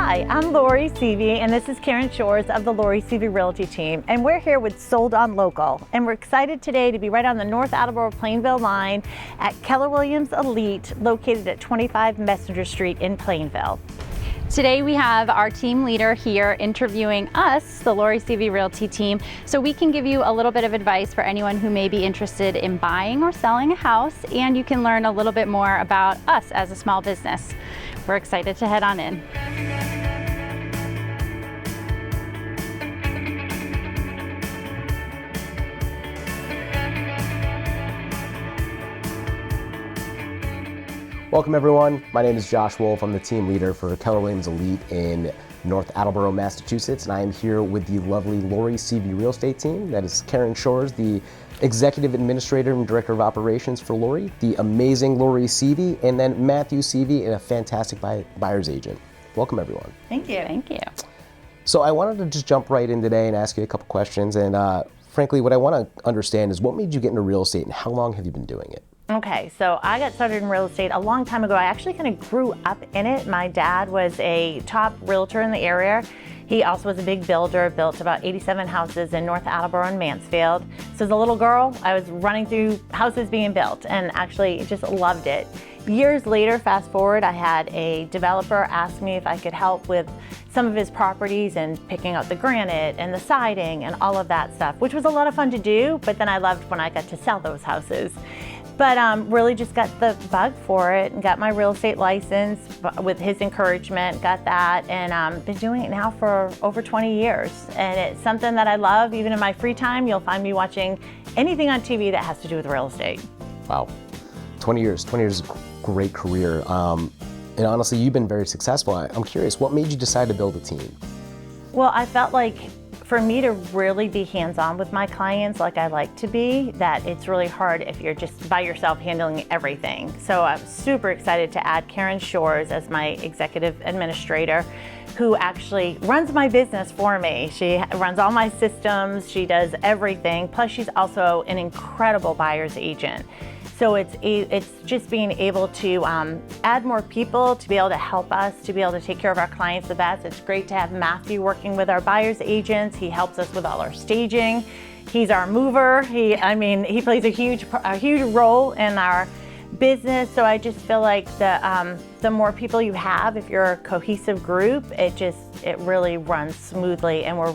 Hi, I'm Lori Seavey, and this is Karen Shores of the Lori Seavey Realty team, and we're here with Sold on Local, and we're excited today to be right on the North Attleboro-Plainville line at Keller Williams Elite, located at 25 Messenger Street in Plainville. Today we have our team leader here interviewing us, the Lori Seavey Realty team, so we can give you a little bit of advice for anyone who may be interested in buying or selling a house, and you can learn a little bit more about us as a small business. We're excited to head on in. Welcome everyone, my name is Josh Wolf. I'm the team leader for Keller Williams Elite in North Attleboro, Massachusetts, and I am here with the lovely Lori Seavey Real Estate team. That is Karen Shores, the Executive Administrator and Director of Operations for Lori, the amazing Lori Seavey, and then Matthew Seavey, and a fantastic buyer's agent. Welcome everyone. Thank you. Thank you. So I wanted to just jump right in today and ask you a couple questions, and frankly what I want to understand is what made you get into real estate and how long have you been doing it? Okay, so I got started in real estate a long time ago. I actually kind of grew up in it. My dad was a top realtor in the area. He also was a big builder, built about 87 houses in North Attleboro and Mansfield. So as a little girl, I was running through houses being built and actually just loved it. Years later, fast forward, I had a developer ask me if I could help with some of his properties and picking out the granite and the siding and all of that stuff, which was a lot of fun to do, but then I loved when I got to sell those houses. But really just got the bug for it and got my real estate license with his encouragement, got that, and been doing it now for over 20 years. And it's something that I love. Even in my free time, you'll find me watching anything on TV that has to do with real estate. Wow, 20 years is a great career. And honestly, you've been very successful. I'm curious, what made you decide to build a team? Well, I felt like for me to really be hands-on with my clients like I like to be, that it's really hard if you're just by yourself handling everything. So I'm super excited to add Karen Shores as my executive administrator, who actually runs my business for me. She runs all my systems, she does everything, plus she's also an incredible buyer's agent. So it's just being able to add more people to be able to help us, to be able to take care of our clients the best. It's great to have Matthew working with our buyer's agents. He helps us with all our staging. He's our mover. He plays a huge role in our business. So I just feel like the more people you have, if you're a cohesive group, it really runs smoothly, and we're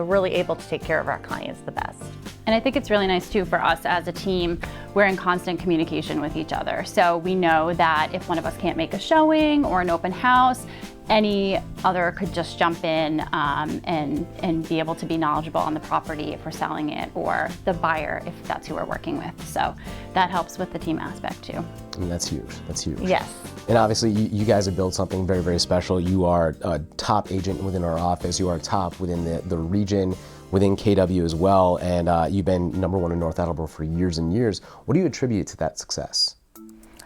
really able to take care of our clients the best. And I think it's really nice too for us as a team, we're in constant communication with each other. So we know that if one of us can't make a showing or an open house, any other could just jump in and be able to be knowledgeable on the property if we're selling it, or the buyer if that's who we're working with. So that helps with the team aspect too. I mean, that's huge, that's huge. Yes. And obviously you guys have built something very, very special. You are a top agent within our office. You are top within the region, within KW as well. And you've been #1 in North Attleboro for years and years. What do you attribute to that success?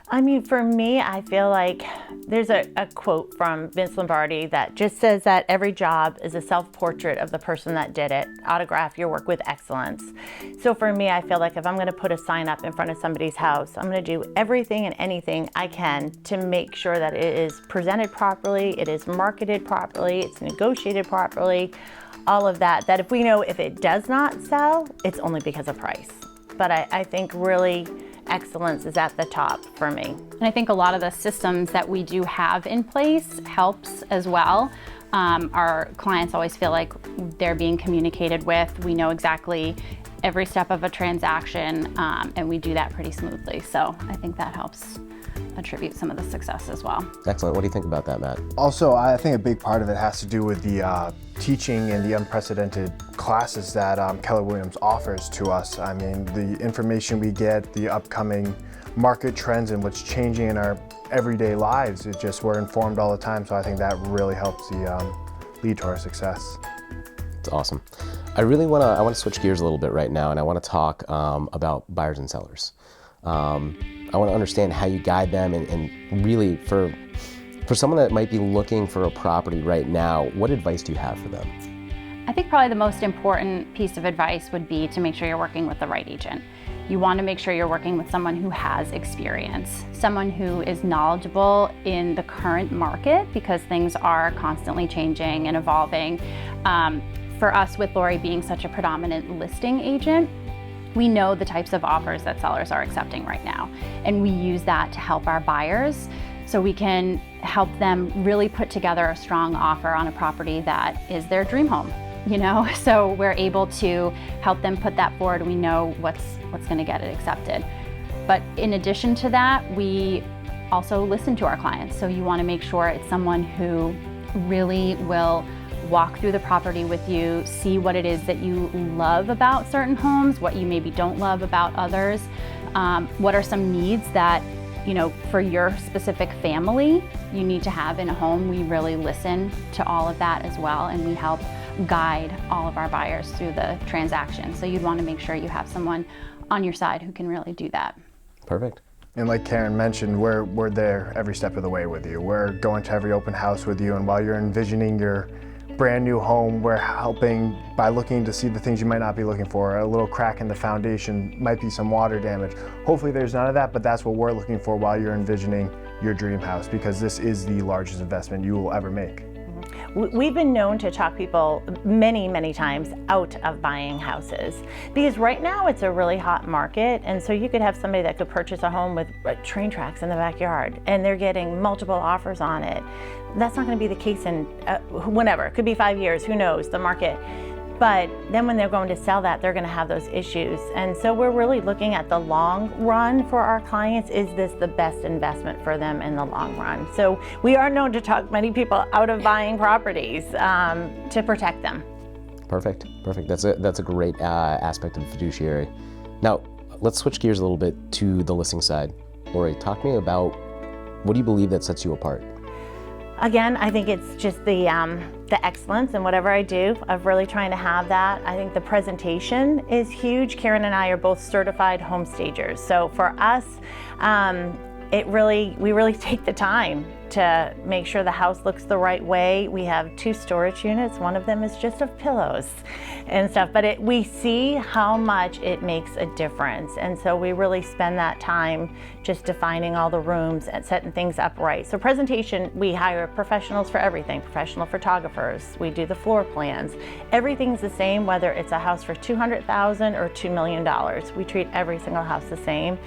I mean, for me, I feel like there's a quote from Vince Lombardi that just says that every job is a self-portrait of the person that did it. Autograph your work with excellence. So for me, I feel like if I'm going to put a sign up in front of somebody's house, I'm going to do everything and anything I can to make sure that it is presented properly, it is marketed properly, it's negotiated properly, all of that. That if we know if it does not sell, it's only because of price. But I think really excellence is at the top for me. And I think a lot of the systems that we do have in place helps as well. Our clients always feel like they're being communicated with. We know exactly every step of a transaction, and we do that pretty smoothly. So I think that helps attribute some of the success as well. Excellent. What do you think about that, Matt? Also, I think a big part of it has to do with the teaching and the unprecedented classes that Keller Williams offers to us. I mean, the information we get, the upcoming market trends and what's changing in our everyday lives, we're informed all the time. So I think that really helps lead to our success. It's awesome. I want to switch gears a little bit right now, and I want to talk about buyers and sellers. I want to understand how you guide them, and really for someone that might be looking for a property right now, what advice do you have for them? I think probably the most important piece of advice would be to make sure you're working with the right agent. you want to make sure you're working with someone who has experience, someone who is knowledgeable in the current market, because things are constantly changing and evolving. For us, with Lori being such a predominant listing agent, we know the types of offers that sellers are accepting right now, and we use that to help our buyers so we can help them really put together a strong offer on a property that is their dream home, you know? So we're able to help them put that forward. We know what's gonna get it accepted. But in addition to that, we also listen to our clients. So you wanna make sure it's someone who really will walk through the property with you, see what it is that you love about certain homes, what you maybe don't love about others, what are some needs that, you know, for your specific family you need to have in a home. We really listen to all of that as well, and we help guide all of our buyers through the transaction. So you'd want to make sure you have someone on your side who can really do that. Perfect. And like Karen mentioned, we're there every step of the way with you. We're going to every open house with you, and while you're envisioning your brand new home, we're helping by looking to see the things you might not be looking for. A little crack in the foundation, might be some water damage. Hopefully there's none of that, but that's what we're looking for while you're envisioning your dream house, because this is the largest investment you will ever make. We've been known to talk people many, many times out of buying houses, because right now it's a really hot market, and so you could have somebody that could purchase a home with train tracks in the backyard and they're getting multiple offers on it. That's not going to be the case in whenever. It could be 5 years, who knows, the market. But then when they're going to sell that, they're going to have those issues. And so we're really looking at the long run for our clients. Is this the best investment for them in the long run? So we are known to talk many people out of buying properties to protect them. Perfect. That's a great aspect of fiduciary. Now, let's switch gears a little bit to the listing side. Lori, talk to me about, what do you believe that sets you apart? Again, I think it's just the excellence in whatever I do, of really trying to have that. I think the presentation is huge. Karen and I are both certified home stagers. So for us, we really take the time to make sure the house looks the right way. We have 2 storage units. One of them is just of pillows and stuff, but we see how much it makes a difference. And so we really spend that time just defining all the rooms and setting things up right. So presentation, we hire professionals for everything, professional photographers. We do the floor plans. Everything's the same, whether it's a house for $200,000 or $2 million. We treat every single house the same.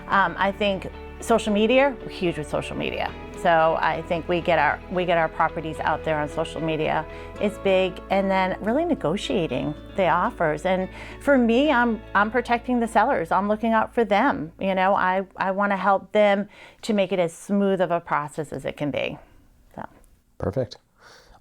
I think social media, we're huge with social media. So I think we get our properties out there on social media. It's big, and then really negotiating the offers. And for me, I'm protecting the sellers. I'm looking out for them. You know, I want to help them to make it as smooth of a process as it can be. So. Perfect.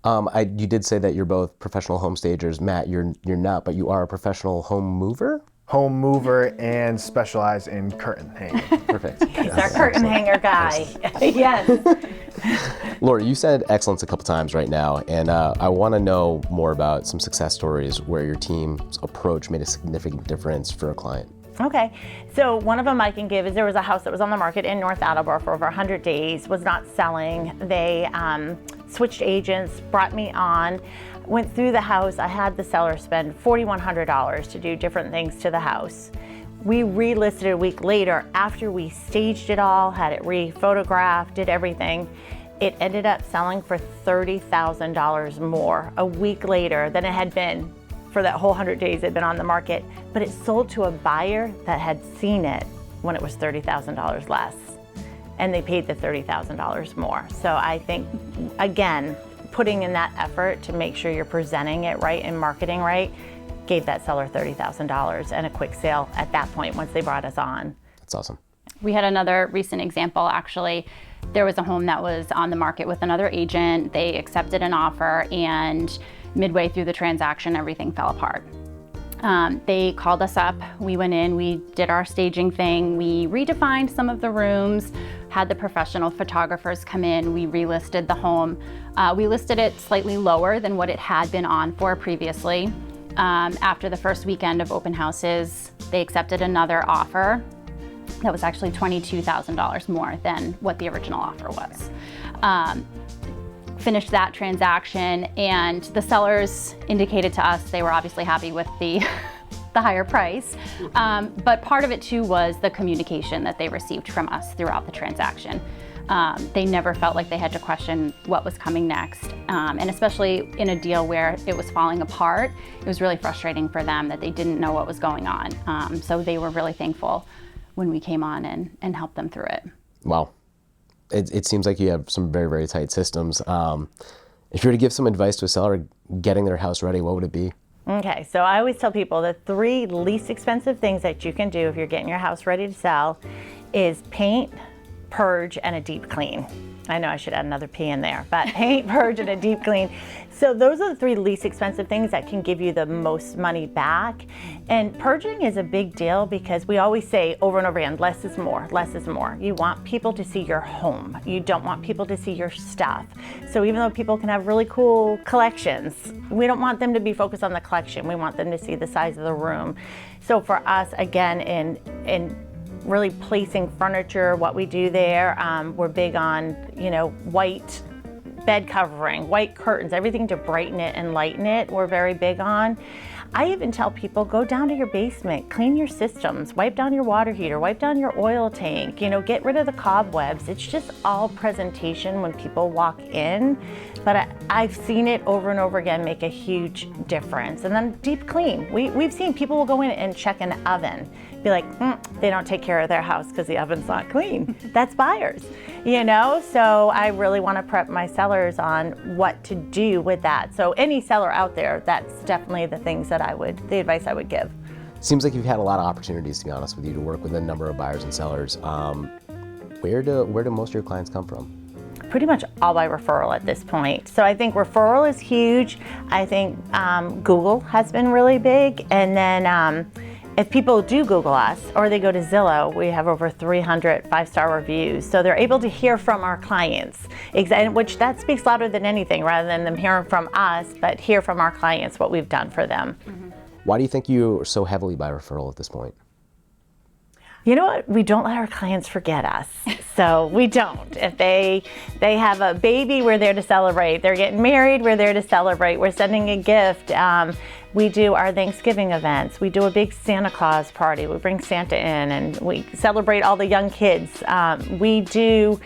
You did say that you're both professional home stagers. Matt, you're not, but you are a professional home mover? Home mover and specialize in curtain hanging. Perfect. He's our curtain hanger guy. Yes. Lori, you said excellence a couple times right now, and I want to know more about some success stories where your team's approach made a significant difference for a client. Okay, so one of them I can give is there was a house that was on the market in North Attleboro for over 100 days, was not selling. They switched agents, brought me on, went through the house. I had the seller spend $4,100 to do different things to the house. We relisted a week later after we staged it all, had it re-photographed, did everything. It ended up selling for $30,000 more a week later than it had been for that whole 100 days it had been on the market. But it sold to a buyer that had seen it when it was $30,000 less. And they paid the $30,000 more. So I think, again, putting in that effort to make sure you're presenting it right and marketing right gave that seller $30,000 and a quick sale at that point once they brought us on. That's awesome. We had another recent example, actually. There was a home that was on the market with another agent. They accepted an offer, and midway through the transaction, everything fell apart. They called us up, we went in, we did our staging thing, we redefined some of the rooms, had the professional photographers come in, we relisted the home. We listed it slightly lower than what it had been on for previously. After the first weekend of open houses, they accepted another offer that was actually $22,000 more than what the original offer was. Finished that transaction, and the sellers indicated to us they were obviously happy with the the higher price. But part of it too was the communication that they received from us throughout the transaction. They never felt like they had to question what was coming next. And especially in a deal where it was falling apart, it was really frustrating for them that they didn't know what was going on. So they were really thankful when we came on and helped them through it. Wow. It seems like you have some very, very tight systems. If you were to give some advice to a seller getting their house ready, what would it be? Okay, so I always tell people the 3 least expensive things that you can do if you're getting your house ready to sell is paint, purge, and a deep clean. I know I should add another P in there, but paint, purge, and a deep clean. So those are the 3 least expensive things that can give you the most money back. And purging is a big deal because we always say over and over again, less is more, less is more. You want people to see your home. You don't want people to see your stuff. So even though people can have really cool collections, we don't want them to be focused on the collection. We want them to see the size of the room. So for us, again, in really placing furniture, what we do there, we're big on, white bed covering, white curtains, everything to brighten it and lighten it, we're very big on. I even tell people, go down to your basement, clean your systems, wipe down your water heater, wipe down your oil tank, get rid of the cobwebs. It's just all presentation when people walk in, but I've seen it over and over again make a huge difference. And then deep clean. We've seen people will go in and check an oven, be like, they don't take care of their house because the oven's not clean. That's buyers, So I really want to prep my sellers on what to do with that. So any seller out there, that's definitely the things that the advice I would give. Seems like you've had a lot of opportunities, to be honest with you, to work with a number of buyers and sellers. Where do most of your clients come from? Pretty much all by referral at this point. So I think referral is huge. I think Google has been really big. And then if people do Google us or they go to Zillow, we have over 300 5-star reviews. So they're able to hear from our clients, which that speaks louder than anything, rather than them hearing from us, but hear from our clients what we've done for them. Mm-hmm. Why do you think you are so heavily by referral at this point? You know what? We don't let our clients forget us. So we don't. If they have a baby, we're there to celebrate. They're getting married, we're there to celebrate. We're sending a gift. We do our Thanksgiving events. We do a big Santa Claus party. We bring Santa in and we celebrate all the young kids. We do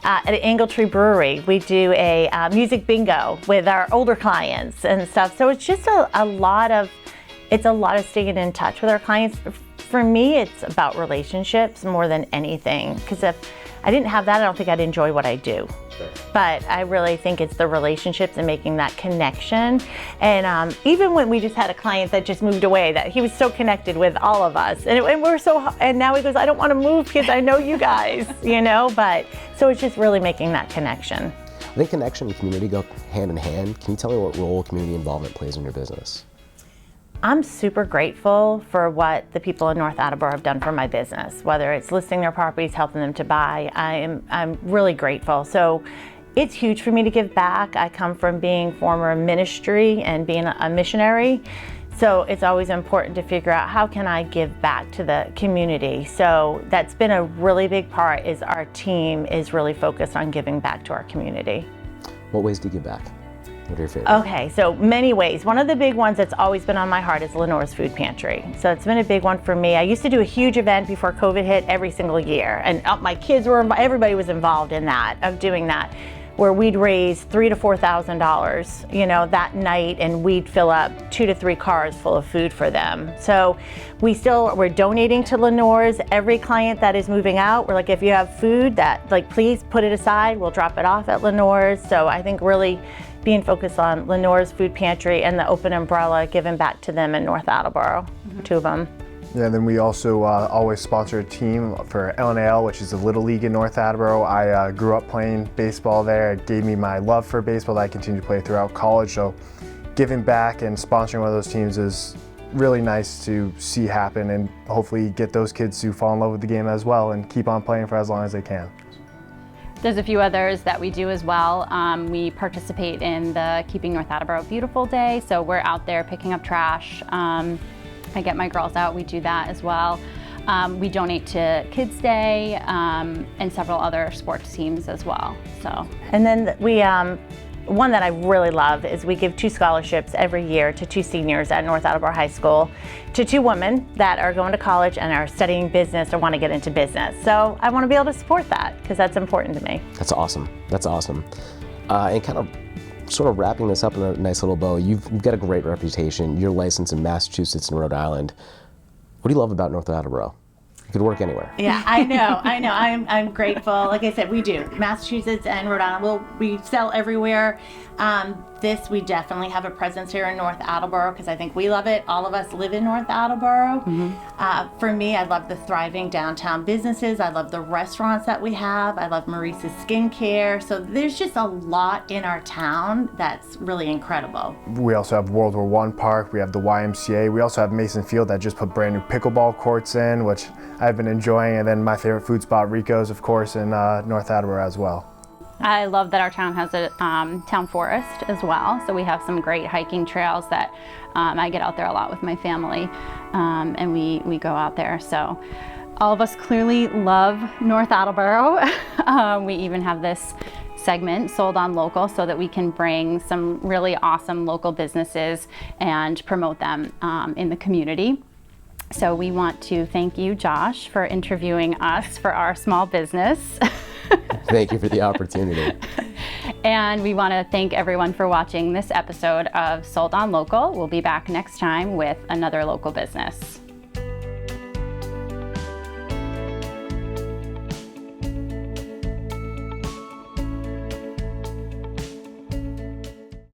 at Angletree Brewery, we do a music bingo with our older clients and stuff. So it's just a lot of staying in touch with our clients. For me, it's about relationships more than anything, because if I didn't have that, I don't think I'd enjoy what I do. Sure. But I really think it's the relationships and making that connection. And even when we just had a client that just moved away, that he was so connected with all of us, and now he goes, I don't want to move because I know you guys, But so it's just really making that connection. I think connection and community go hand in hand. Can you tell me what role community involvement plays in your business? I'm super grateful for what the people in North Attleboro have done for my business, whether it's listing their properties, helping them to buy. I'm really grateful. So it's huge for me to give back. I come from being former ministry and being a missionary. So it's always important to figure out how can I give back to the community. So that's been a really big part, is our team is really focused on giving back to our community. What ways do you give back? What are your favorites? Okay, so many ways. One of the big ones that's always been on my heart is Lenore's Food Pantry. So it's been a big one for me. I used to do a huge event before COVID hit every single year, and my kids everybody was involved in that, of doing that, where we'd raise $3,000 to $4,000, that night, and we'd fill up 2 to 3 cars full of food for them. So we're donating to Lenore's. Every client that is moving out, we're like, if you have food please put it aside, we'll drop it off at Lenore's. So I think really being focused on Lenore's Food Pantry and the Open Umbrella, giving back to them in North Attleboro, 2 of them. Yeah, then we also always sponsor a team for LNAL, which is a Little League in North Attleboro. I grew up playing baseball there. It gave me my love for baseball that I continue to play throughout college. So giving back and sponsoring one of those teams is really nice to see happen, and hopefully get those kids to fall in love with the game as well and keep on playing for as long as they can. There's a few others that we do as well. We participate in the Keeping North Attleboro Beautiful Day, so we're out there picking up trash. I get my girls out, we do that as well. We donate to Kids Day and several other sports teams as well. So. And then we one that I really love is we give 2 scholarships every year to 2 seniors at North Attleboro High School, to 2 women that are going to college and are studying business or want to get into business. So I want to be able to support that because that's important to me. That's awesome. That's awesome. And kind of sort of wrapping this up in a nice little bow, you've got a great reputation. You're licensed in Massachusetts and Rhode Island. What do you love about North Attleboro? You could work anywhere. Yeah, I know. I'm grateful. Like I said, we do. Massachusetts and Rhode Island, we sell everywhere. We definitely have a presence here in North Attleboro because I think we love it. All of us live in North Attleboro. Mm-hmm. For me, I love the thriving downtown businesses. I love the restaurants that we have. I love Maurice's skincare. So there's just a lot in our town that's really incredible. We also have World War I Park. We have the YMCA. We also have Mason Field that just put brand new pickleball courts in, which I've been enjoying. And then my favorite food spot, Rico's, of course, in North Attleboro as well. I love that our town has a town forest as well, so we have some great hiking trails that I get out there a lot with my family, and we go out there. So all of us clearly love North Attleboro. We even have this segment, Sold on Local, so that we can bring some really awesome local businesses and promote them in the community. So we want to thank you, Josh, for interviewing us for our small business. Thank you for the opportunity. And we want to thank everyone for watching this episode of Sold on Local. We'll be back next time with another local business.